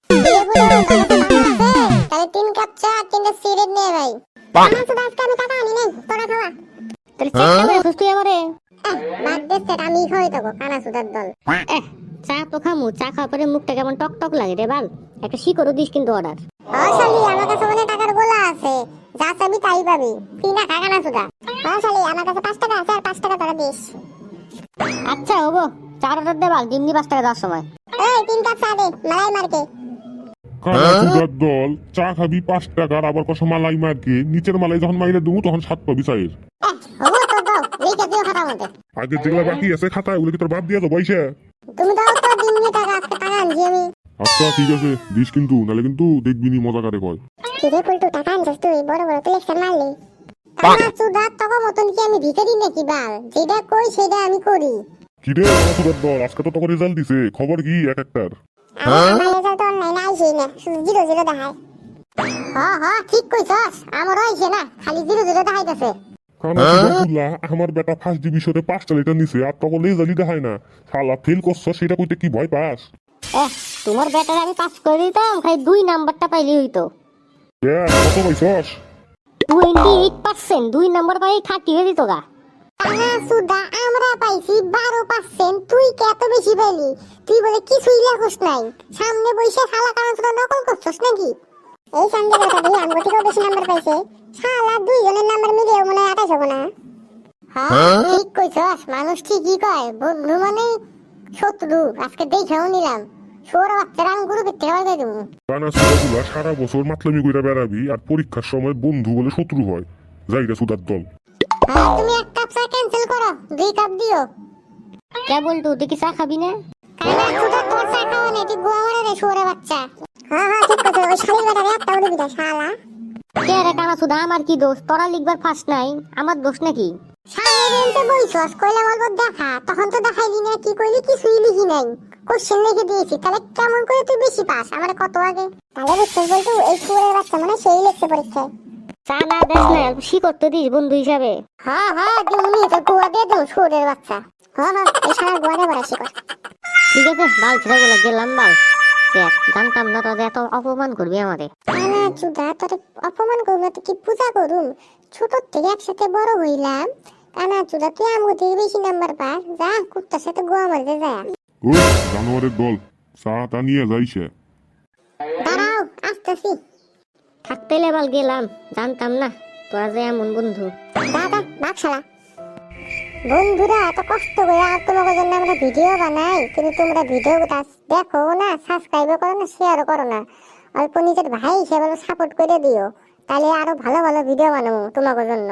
দিয়ে বলে তাহলে 3 কাপ চা 3টা সিগারেট নিয়ে ভাই। আমার তো আজকে আমি টাকা আনি নাই, তোরা খাওয়া। তাহলে চেষ্টা করে সুস্থ আমারে। বাদ দে স্যার, আমি খাওয়াই দেবো কানা সুদার দল। চা তো খামু, চা খাওয়ার পরে মুখটা কেমন টক টক লাগে রে বাল। একটা শিকড়ও দিস কিন্তু অর্ডার। শালি আমার কাছে অনেক টাকার গোলা আছে, যা চাবি তাই পাবি, তুই না খা কানা সুদা। শালি আমার কাছে 5 টাকা আছে, আর 5 টাকা তোরা দিস। আচ্ছা হবো, চার অর্ডার দে বাল, দিমনি 5 টাকা দেওয়ার সময়। এই 3 কাপ চা দে, মালাই মার্কে। কানা সুদার দল, চা খাবি 5 টাকার, আবার কত মালাই মারকে, নিচের মালাই যখন মাইরে দেবো তখন 7 পাবি চায়ের। হবো তো দাও, লিখে দিও খাতা মধ্যে। আগে যেগুলা বাকি আছে খাতায় ওগুলো কি তোর বাদ দিয়ে দেবো পয়সা? তুমি দাও তো দিমনি টাকা, আজকে টাকা আনছি আমি। আচ্ছা ঠিক আছে, দিস কিন্তু, নাহলে কিন্তু দেখবি নি মজা করে কয়। কিরে পল্টু, টাকা আনছিস তুই? বড় বড় তো লেকচার মারলি। কানা সুদা তখন মতন কি আমি ভিখারি নাকি বাল? যেটা কই সেটা আমি করি। কিরে কানা সুদার দল, আজকে তো তোকে রেজাল্ট দিছে, খবর কি এক একটার? আমার রেজাল্ট অনলাইন আইছেই না, শুধু 0 0 দেখায়। ঠিক কইছস, আমারও আইছে না, খালি 0 0 দেখাইতেছে। কানা সুদার দুলা, আমার বেটা ফার্স্ট ডিভিশনে 5টা লিটার নিছে, আর তোকে রেজাল্টই দেখায় না। শালা ফেল করছস, সেটা কইতে কি ভয় পাস? তোমার ব্যাটার আমি পাস করে দিতাম, খালি 2 নাম্বারটা পাইলি হইতো। কত পাইছস? 28%, 2 নাম্বার পাই 30 হয়ে দিত গা। কানা সুদা আমরা পাইছি 12%, তুই কে এত বেশি পাইলি? তুই বলে কিছুই লেখস নাই, সামনে বইসা শালা কানা সুদা নকল করছস নাকি? এই সঙ্গে কথা দিয়ে আমগো থেকেও বেশি নাম্বার পাইছে। শালা 2 জনের নাম্বার মিলিয়েও মনে হয় 28 হবে না। ঠিক কইছস, মানুষ ঠিকই কয়, বন্ধু মানে শত্রু। আজকে দেখেও নিলাম, সোর বাচ্চারা আমি গুরু করতে হবে দেবো। কানা সুদার দুলা, সারা বছর মাতলামি কইরা বেড়াবি, আর পরীক্ষার সময় বন্ধু বলে শত্রু হয়। যাইরা সুদার দল। তুমি 1 কাপ চা ক্যান্সেল করো, 2 কাপ দিও। কে বলতো তুই কি চা খাবি না? কানা সুদা তোর চা খাওয়া নেই, তুই গোয়া মারে রে সোরে বাচ্চা। ঠিক কথা, ওই শালির বেটারে একটাও দিবি না শালা। কে রে কানা সুদা, আমার কি দোষ? তোরা লিখবার ফার্স্ট নাই, আমার দোষ নাকি? সামনে বেঞ্চে বইছস, কইলাম অল্প দেখা, তখন তো দেখাইলি না, কি কইলি কিছুই লিখি নাই। কোশ্চেন লিখে দিয়েছি, তাহলে কেমন করে তুই বেশি পাস আমার কত আগে? তাহলে বুঝছিস বলতো, এই সুরের বাচ্চা মানে সেই লিখছে পরীক্ষায়। চা না দেশ না, শিকড় তো দিস বন্ধু হিসাবে। দিমনি তো গোয়া দিয়ে দেবো সুরের বাচ্চা। এই সারা গোয়া দিয়ে বড় শিকড়। ঠিক আছে, বাল ছেড়ে বলে গেলাম বাল। জানতাম না তোরা এত অপমান করবি আমাদের। কানা চুদা, তোর অপমান করবো তো কি পূজা করুম? ছোট থেকে একসাথে বড় হইলাম। কানা চুদা, তুই আমগো থেকে বেশি নাম্বার পাস, যা কুত্তার সাথে গোয়া মারতে যা। ওই জানোয়ারের দল, চাটা নিয়ে যাইছে। দাঁড়াও, আসতেছি। থাকতে বাল গেলাম, জানতাম না তোরা যে এমন বন্ধু। দাদা বাকশালা বন্ধুরা, এত কষ্ট করে আর তোমাদের জন্য আমরা ভিডিও বানাই, কিন্তু তোমরা ভিডিও দেখো না, সাবস্ক্রাইবও করো না, শেয়ারও করো না। অল্প নিজের ভাই হিসেবে সাপোর্ট করে দিও, তাহলে আরো ভালো ভালো ভিডিও বানাবো তোমাদের জন্য।